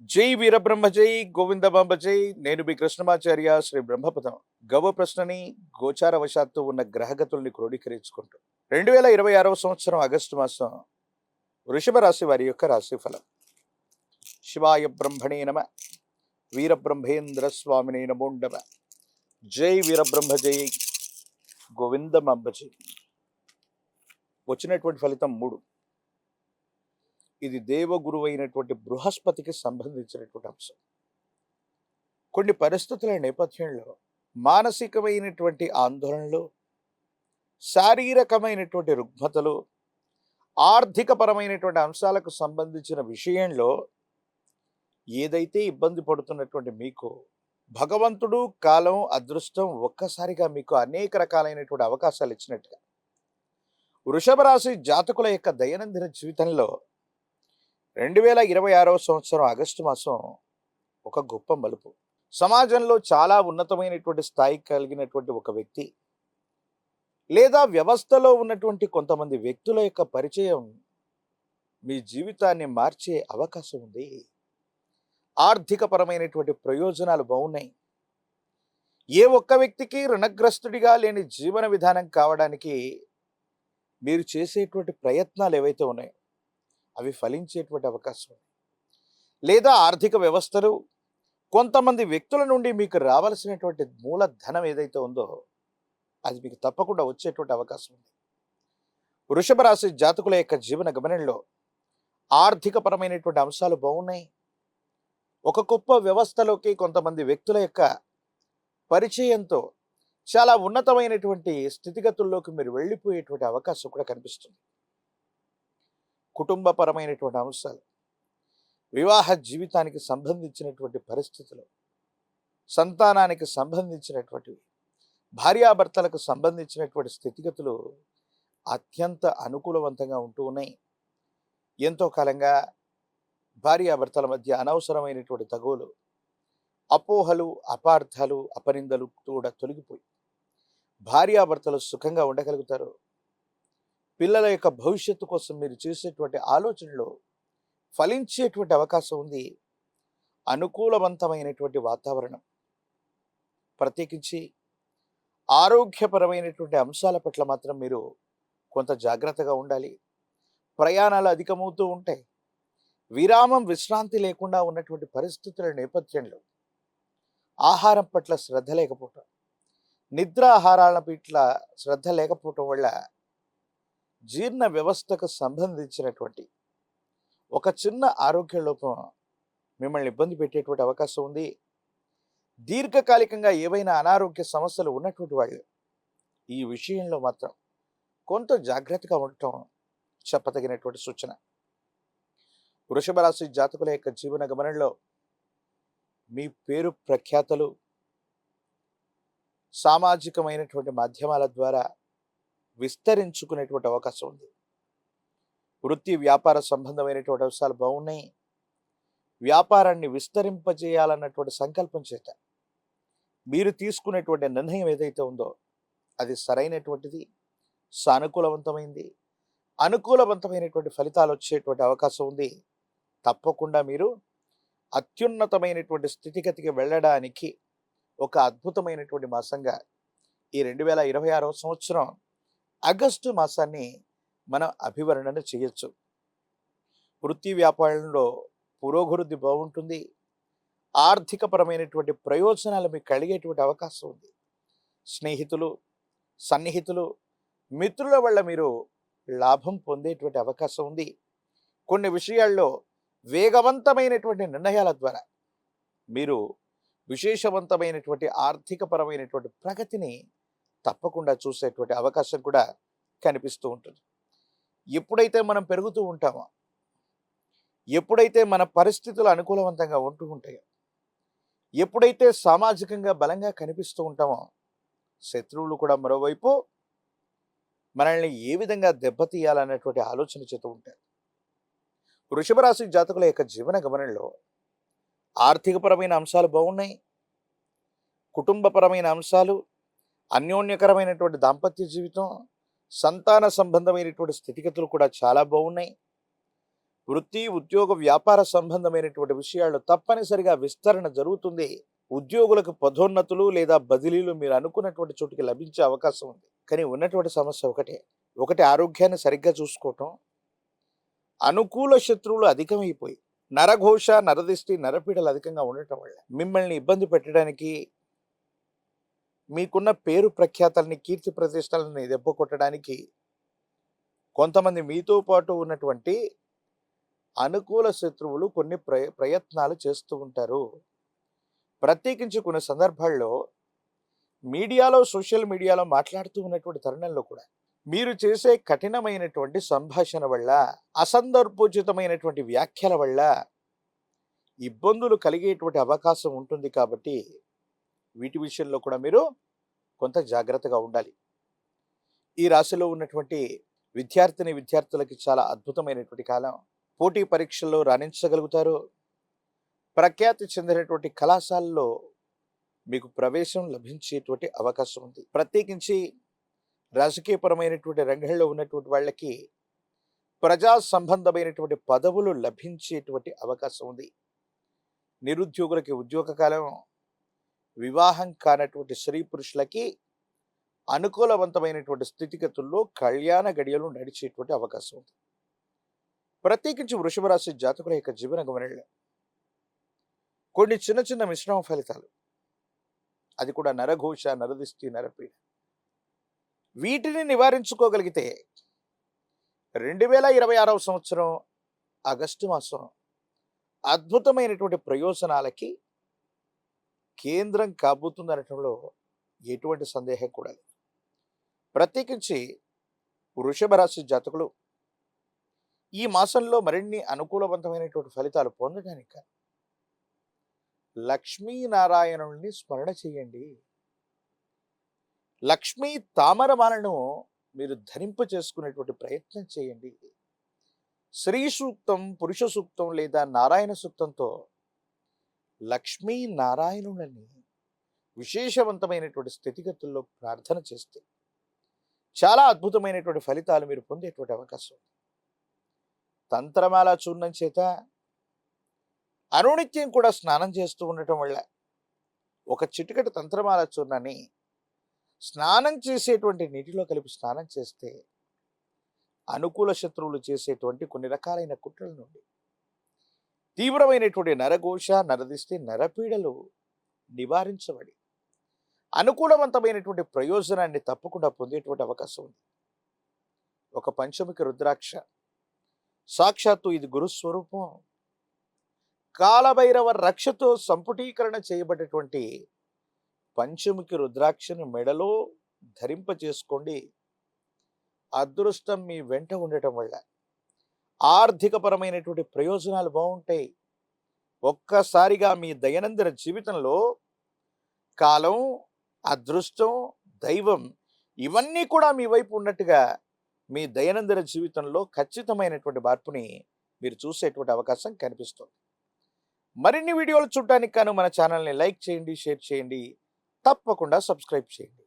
జై వీరబ్రహ్మ జై గోవిందబాంబ జై. నేను మీ కృష్ణమాచార్య శ్రీ బ్రహ్మపదం. గవ ప్రశ్నని గోచారవశాత్తు ఉన్న గ్రహగతుల్ని క్రోడీకరించుకుంటూ 2026 ఆగస్టు మాసం వృషభ రాశి వారి యొక్క రాశిఫలం. శివాయ బ్రహ్మణే నమ. వీరబ్రహ్మేంద్ర స్వామినే నమోండమ. జై వీరబ్రహ్మ జై గోవిందమాంబ జై. వచ్చినటువంటి ఫలితం 3. ఇది దేవగురువు అయినటువంటి బృహస్పతికి సంబంధించినటువంటి అంశం. కొన్ని పరిస్థితుల నేపథ్యంలో మానసికమైనటువంటి ఆందోళనలు, శారీరకమైనటువంటి రుగ్మతలు, ఆర్థికపరమైనటువంటి అంశాలకు సంబంధించిన విషయంలో ఏదైతే ఇబ్బంది పడుతున్నటువంటి మీకు భగవంతుడు, కాలం, అదృష్టం ఒక్కసారిగా మీకు అనేక రకాలైనటువంటి అవకాశాలు ఇచ్చినట్టుగా వృషభ రాశి జాతకుల యొక్క దైనందిన జీవితంలో 2026 ఆగస్టు మాసం ఒక గొప్ప మలుపు. సమాజంలో చాలా ఉన్నతమైనటువంటి స్థాయి కలిగినటువంటి ఒక వ్యక్తి లేదా వ్యవస్థలో ఉన్నటువంటి కొంతమంది వ్యక్తుల యొక్క పరిచయం మీ జీవితాన్ని మార్చే అవకాశం ఉంది. ఆర్థికపరమైనటువంటి ప్రయోజనాలు బాగున్నాయి. ఏ ఒక్క వ్యక్తికి రుణగ్రస్తుడిగా లేని జీవన విధానం కావడానికి మీరు చేసేటువంటి ప్రయత్నాలు ఏవైతే ఉన్నాయో అవి ఫలించేటువంటి అవకాశం ఉంది. లేదా ఆర్థిక వ్యవస్థలు కొంతమంది వ్యక్తుల నుండి మీకు రావాల్సినటువంటి మూలధనం ఏదైతే ఉందో అది మీకు తప్పకుండా వచ్చేటువంటి అవకాశం ఉంది. వృషభ రాశి జాతకుల యొక్క జీవన గమనంలో ఆర్థికపరమైనటువంటి అంశాలు బాగున్నాయి. ఒక గొప్ప వ్యవస్థలోకి కొంతమంది వ్యక్తుల యొక్క పరిచయంతో చాలా ఉన్నతమైనటువంటి స్థితిగతుల్లోకి మీరు వెళ్ళిపోయేటువంటి అవకాశం కూడా కనిపిస్తుంది. కుటుంబపరమైనటువంటి అంశాలు, వివాహ జీవితానికి సంబంధించినటువంటి పరిస్థితులు, సంతానానికి సంబంధించినటువంటివి, భార్యాభర్తలకు సంబంధించినటువంటి స్థితిగతులు అత్యంత అనుకూలవంతంగా ఉంటూ ఉన్నాయి. ఎంతో కాలంగా భార్యాభర్తల మధ్య అనవసరమైనటువంటి తగువులు, అపోహలు, అపార్థాలు, అపనిందలు కూడా తొలగిపోయి భార్యాభర్తలు సుఖంగా ఉండగలుగుతారు. పిల్లల యొక్క భవిష్యత్తు కోసం మీరు చేసేటువంటి ఆలోచనలో ఫలించేటువంటి అవకాశం ఉంది. అనుకూలవంతమైనటువంటి వాతావరణం, ప్రత్యేకించి ఆరోగ్యపరమైనటువంటి అంశాల పట్ల మాత్రం మీరు కొంత జాగ్రత్తగా ఉండాలి. ప్రయాణాలు అధికమవుతూ ఉంటాయి. విరామం, విశ్రాంతి లేకుండా ఉన్నటువంటి పరిస్థితుల నేపథ్యంలో ఆహారం పట్ల శ్రద్ధ లేకపోవటం, నిద్ర ఆహారాల పట్ల శ్రద్ధ లేకపోవటం వల్ల జీర్ణ వ్యవస్థకు సంబంధించినటువంటి ఒక చిన్న ఆరోగ్య లోపం మిమ్మల్ని ఇబ్బంది పెట్టేటువంటి అవకాశం ఉంది. దీర్ఘకాలికంగా ఏవైనా అనారోగ్య సమస్యలు ఉన్నటువంటి వాళ్ళు ఈ విషయంలో మాత్రం కొంత జాగ్రత్తగా ఉండటం చెప్పదగినటువంటి సూచన. వృషభ రాశి జాతకుల యొక్క జీవన గమనంలో మీ పేరు ప్రఖ్యాతలు సామాజికమైనటువంటి మాధ్యమాల ద్వారా విస్తరించుకునేటువంటి అవకాశం ఉంది. వృత్తి వ్యాపార సంబంధమైనటువంటి అంశాలు బాగున్నాయి. వ్యాపారాన్ని విస్తరింపజేయాలన్నటువంటి సంకల్పం చేత మీరు తీసుకునేటువంటి నిర్ణయం ఏదైతే ఉందో అది సరైనటువంటిది, సానుకూలవంతమైంది, అనుకూలవంతమైనటువంటి ఫలితాలు వచ్చేటువంటి అవకాశం ఉంది. తప్పకుండా మీరు అత్యున్నతమైనటువంటి స్థితిగతికి వెళ్ళడానికి ఒక అద్భుతమైనటువంటి మాసంగా ఈ 2026 ఆగస్టు మాసాన్ని మనం అభివర్ణన చేయొచ్చు. వృత్తి వ్యాపారంలో పురోభివృద్ధి బాగుంటుంది. ఆర్థికపరమైనటువంటి ప్రయోజనాలు మీకు కలిగేటువంటి అవకాశం ఉంది. స్నేహితులు, సన్నిహితులు, మిత్రుల వల్ల మీరు లాభం పొందేటువంటి అవకాశం ఉంది. కొన్ని విషయాల్లో వేగవంతమైనటువంటి నిర్ణయాల ద్వారా మీరు విశేషవంతమైనటువంటి ఆర్థికపరమైనటువంటి ప్రగతిని తప్పకుండా చూసేటువంటి అవకాశం కూడా కనిపిస్తూ ఉంటుంది. ఎప్పుడైతే మనం పెరుగుతూ ఉంటామో, ఎప్పుడైతే మన పరిస్థితులు అనుకూలవంతంగా ఉంటూ ఉంటాయో, ఎప్పుడైతే సామాజికంగా బలంగా కనిపిస్తూ ఉంటామో, శత్రువులు కూడా మరోవైపు మనల్ని ఏ విధంగా దెబ్బతీయాలన్నటువంటి ఆలోచన చేస్తూ ఉంటారు. వృషభ రాశి జాతకుల యొక్క జీవన గమనంలో ఆర్థికపరమైన అంశాలు బాగున్నాయి. కుటుంబపరమైన అంశాలు, అన్యోన్యకరమైనటువంటి దాంపత్య జీవితం, సంతాన సంబంధమైనటువంటి స్థితిగతులు కూడా చాలా బాగున్నాయి. వృత్తి, ఉద్యోగ, వ్యాపార సంబంధమైనటువంటి విషయాల్లో తప్పనిసరిగా విస్తరణ జరుగుతుంది. ఉద్యోగులకు పదోన్నతులు లేదా బదిలీలు మీరు అనుకున్నటువంటి చోటుకి లభించే అవకాశం ఉంది. కానీ ఉన్నటువంటి సమస్య ఒకటే. ఒకటి ఆరోగ్యాన్ని సరిగ్గా చూసుకోవటం. అనుకూల శత్రువులు అధికమైపోయి నరఘోష, నరదిష్టి, నరపీడలు అధికంగా ఉండటం వల్ల మిమ్మల్ని ఇబ్బంది పెట్టడానికి, మీకున్న పేరు ప్రఖ్యాతల్ని, కీర్తి ప్రతిష్టలని దెబ్బ కొట్టడానికి కొంతమంది మీతో పాటు ఉన్నటువంటి అనుకూల శత్రువులు కొన్ని ప్రయత్నాలు చేస్తూ ఉంటారు. ప్రత్యేకించి కొన్ని సందర్భాల్లో మీడియాలో, సోషల్ మీడియాలో మాట్లాడుతూ ఉన్నటువంటి తరుణంలో కూడా మీరు చేసే కఠినమైనటువంటి సంభాషణ వల్ల, అసందర్భోచితమైనటువంటి వ్యాఖ్యల వల్ల ఇబ్బందులు కలిగేటువంటి అవకాశం ఉంటుంది. కాబట్టి వీటి విషయంలో కూడా మీరు కొంత జాగ్రత్తగా ఉండాలి. ఈ రాశిలో ఉన్నటువంటి విద్యార్థులకి చాలా అద్భుతమైనటువంటి కాలం. పోటీ పరీక్షల్లో రాణించగలుగుతారు. ప్రఖ్యాతి చెందినటువంటి కళాశాలలో మీకు ప్రవేశం లభించేటువంటి అవకాశం ఉంది. ప్రత్యేకించి రాజకీయపరమైనటువంటి రంగంలో ఉన్నటువంటి వాళ్ళకి ప్రజా సంబంధమైనటువంటి పదవులు లభించేటువంటి అవకాశం ఉంది. నిరుద్యోగులకి ఉద్యోగ కాలం. వివాహం కానటువంటి స్త్రీ పురుషులకి అనుకూలవంతమైనటువంటి స్థితిగతుల్లో కళ్యాణ గడియలు నడిచేటువంటి అవకాశం ఉంది. ప్రత్యేకించి వృషభ రాశి జాతకుల యొక్క జీవన గమనంలో కొన్ని చిన్న చిన్న మిశ్రమ ఫలితాలు, అది కూడా నరఘోష, నరదిష్టి, నరపీడ, వీటిని నివారించుకోగలిగితే 2026 సంవత్సరం ఆగస్టు మాసం అద్భుతమైనటువంటి ప్రయోజనాలకి కేంద్రం కాబోతుందనటంలో ఎటువంటి సందేహం కూడా లేదు. ప్రత్యేకించి వృషభ రాశి జాతకులు ఈ మాసంలో మరిన్ని అనుకూలవంతమైనటువంటి ఫలితాలు పొందడానికి లక్ష్మీనారాయణుల్ని స్మరణ చేయండి. లక్ష్మీ తామరమాలను మీరు ధరింప చేసుకునేటువంటి ప్రయత్నం చేయండి. శ్రీ సూక్తం, పురుష సూక్తం లేదా నారాయణ సూక్తంతో లక్ష్మీ నారాయణులని విశేషవంతమైనటువంటి స్థితిగతుల్లో ప్రార్థన చేస్తే చాలా అద్భుతమైనటువంటి ఫలితాలు మీరు పొందేటువంటి అవకాశం. తంత్రమాల చూర్ణం చేత అనునిత్యం కూడా స్నానం చేస్తూ ఉండటం వల్ల, ఒక చిటికెడు తంత్రమాల చూర్ణాన్ని స్నానం చేసేటువంటి నీటిలో కలిపి స్నానం చేస్తే అనుకూల శత్రువులు చేసేటువంటి కొన్ని రకాలైన కుట్రల నుండి తీవ్రమైనటువంటి నరఘోష, నరదిష్టి, నరపీడలు నివారించబడి అనుకూలవంతమైనటువంటి ప్రయోజనాన్ని తప్పకుండా పొందేటువంటి అవకాశం ఉంది. ఒక పంచముఖి రుద్రాక్ష, సాక్షాత్తు ఇది గురుస్వరూపం, కాలభైరవ రక్షతో సంపుటీకరణ చేయబడేటువంటి పంచముఖి రుద్రాక్షను మెడలో ధరింప చేసుకోండి. అదృష్టం మీ వెంట ఉండటం వల్ల ఆర్థికపరమైనటువంటి ప్రయోజనాలు బాగుంటాయి. ఒక్కసారిగా మీ దైనందిన జీవితంలో కాలం, అదృష్టం, దైవం ఇవన్నీ కూడా మీ వైపు ఉన్నట్టుగా మీ దైనందిన జీవితంలో ఖచ్చితమైనటువంటి మార్పుని మీరు చూసేటువంటి అవకాశం కనిపిస్తుంది. మరిన్ని వీడియోలు చూడటానికి గాను మన ఛానల్ని లైక్ చేయండి, షేర్ చేయండి, తప్పకుండా సబ్స్క్రైబ్ చేయండి.